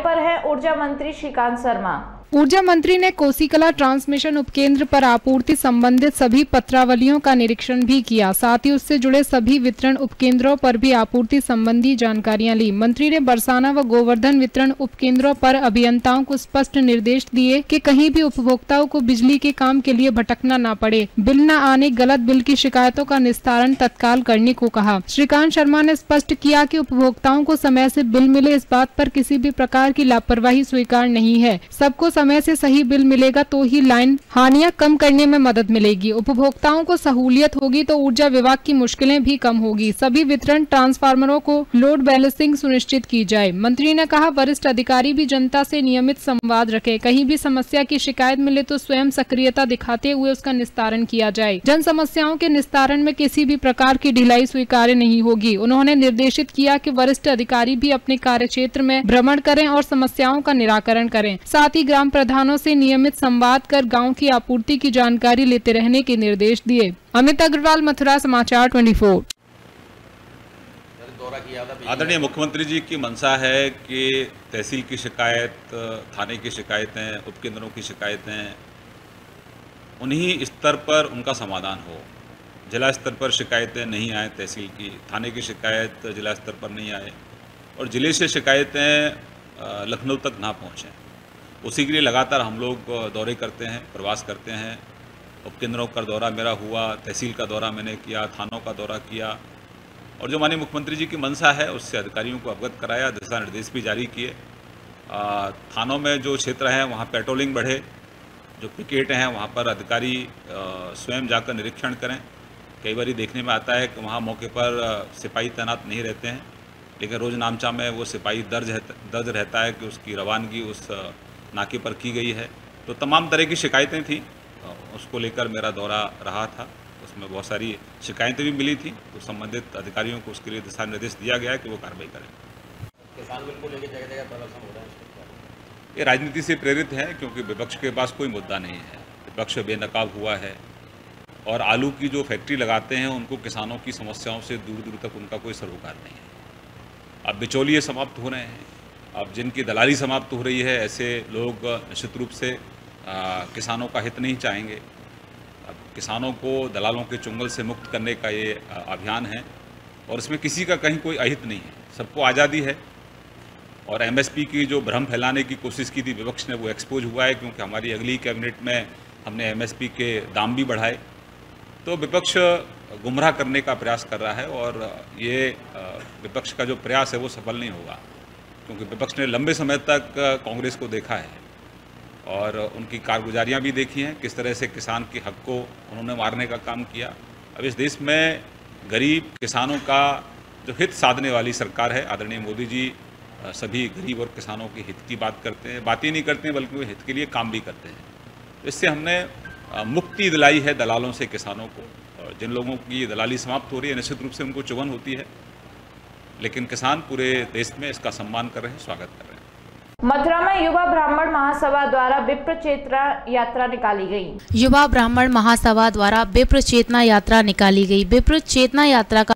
पर हैं ऊर्जा मंत्री श्रीकांत शर्मा। ऊर्जा मंत्री ने कोसीकला ट्रांसमिशन उपकेंद्र पर आपूर्ति संबंधित सभी पत्रावलियों का निरीक्षण भी किया। साथ ही उससे जुड़े सभी वितरण उपकेंद्रों पर भी आपूर्ति संबंधी जानकारियां ली। मंत्री ने बरसाना व गोवर्धन वितरण उपकेंद्रों पर अभियंताओं को स्पष्ट निर्देश दिए कि कहीं भी उपभोक्ताओं को बिजली के काम के लिए भटकना न पड़े। बिल न आने, गलत बिल की शिकायतों का निस्तारण तत्काल करने को कहा। श्रीकांत शर्मा ने स्पष्ट किया कि उपभोक्ताओं को समय से बिल मिले, इस बात पर किसी भी प्रकार की लापरवाही स्वीकार नहीं है। सबको समय से सही बिल मिलेगा तो ही लाइन हानियां कम करने में मदद मिलेगी। उपभोक्ताओं को सहूलियत होगी तो ऊर्जा विभाग की मुश्किलें भी कम होगी। सभी वितरण ट्रांसफार्मरों को लोड बैलेंसिंग सुनिश्चित की जाए। मंत्री ने कहा, वरिष्ठ अधिकारी भी जनता से नियमित संवाद रखें। कहीं भी समस्या की शिकायत मिले तो स्वयं सक्रियता दिखाते हुए उसका निस्तारण किया जाए। जन समस्याओं के निस्तारण में किसी भी प्रकार की ढिलाई स्वीकार्य नहीं होगी। उन्होंने निर्देशित किया कि वरिष्ठ अधिकारी भी अपने कार्य क्षेत्र में भ्रमण करें और समस्याओं का निराकरण करें। साथ ही ग्राम प्रधानों से नियमित संवाद कर गांव की आपूर्ति की जानकारी लेते रहने के निर्देश दिए। अमित अग्रवाल, मथुरा, समाचार 24। आदरणीय मुख्यमंत्री जी की मंशा है कि तहसील की शिकायत, थाने की शिकायतें, उपकेंद्रों की शिकायतें, उन्हीं स्तर पर उनका समाधान हो। जिला स्तर पर शिकायतें नहीं आए, तहसील की, थाने की शिकायत जिला स्तर पर नहीं आए और जिले से शिकायतें लखनऊ तक ना पहुँचें। उसी के लिए लगातार हम लोग दौरे करते हैं, प्रवास करते हैं। उपकेंद्रों का दौरा मेरा हुआ, तहसील का दौरा मैंने किया, थानों का दौरा किया और जो माननीय मुख्यमंत्री जी की मंशा है उससे अधिकारियों को अवगत कराया, दिशा निर्देश भी जारी किए। थानों में जो क्षेत्र हैं वहाँ पेट्रोलिंग बढ़े, जो पिकेट हैं वहाँ पर अधिकारी स्वयं जाकर निरीक्षण करें। कई बार देखने में आता है कि वहाँ मौके पर सिपाही तैनात नहीं रहते हैं, लेकिन रोज़ नामचा में वो सिपाही दर्ज रहता है कि उसकी रवानगी उस नाके पर की गई है। तो तमाम तरह की शिकायतें थी, उसको लेकर मेरा दौरा रहा था। उसमें बहुत सारी शिकायतें भी मिली थी, तो संबंधित अधिकारियों को उसके लिए दिशा निर्देश दिया गया है कि वो कार्रवाई करें। किसान बिल को लेकर जगह-जगह प्रदर्शन हो रहा है। ये राजनीति से प्रेरित है क्योंकि विपक्ष के पास कोई मुद्दा नहीं है। विपक्ष बेनकाब हुआ है और आलू की जो फैक्ट्री लगाते हैं उनको किसानों की समस्याओं से दूर दूर तक उनका कोई सरोकार नहीं है। अब बिचौलिए समाप्त हो रहे हैं, अब जिनकी दलाली समाप्त हो रही है, ऐसे लोग निश्चित रूप से किसानों का हित नहीं चाहेंगे। अब किसानों को दलालों के चुंगल से मुक्त करने का ये अभियान है और इसमें किसी का कहीं कोई अहित नहीं है, सबको आज़ादी है। और एमएसपी की जो भ्रम फैलाने की कोशिश की थी विपक्ष ने, वो एक्सपोज हुआ है क्योंकि हमारी अगली कैबिनेट में हमने एमएसपी के दाम भी बढ़ाए। तो विपक्ष गुमराह करने का प्रयास कर रहा है और ये विपक्ष का जो प्रयास है वो सफल नहीं होगा क्योंकि विपक्ष ने लंबे समय तक कांग्रेस को देखा है और उनकी कारगुजारियां भी देखी हैं, किस तरह से किसान के हक को उन्होंने मारने का काम किया। अब इस देश में गरीब किसानों का जो हित साधने वाली सरकार है, आदरणीय मोदी जी सभी गरीब और किसानों के हित की बात करते हैं, बात ही नहीं करते हैं बल्कि वो हित के लिए काम भी करते हैं। तो इससे हमने मुक्ति दिलाई है दलालों से किसानों को। जिन लोगों की दलाली समाप्त हो रही है निश्चित रूप से उनको चुभन होती है, लेकिन किसान पूरे देश में इसका सम्मान कर रहे हैं, स्वागत कर रहे हैं। मथुरा में युवा ब्राह्मण महासभा द्वारा विप्र चेतना यात्रा निकाली गई। युवा ब्राह्मण महासभा द्वारा विप्र चेतना यात्रा निकाली गई। विप्र चेतना यात्रा का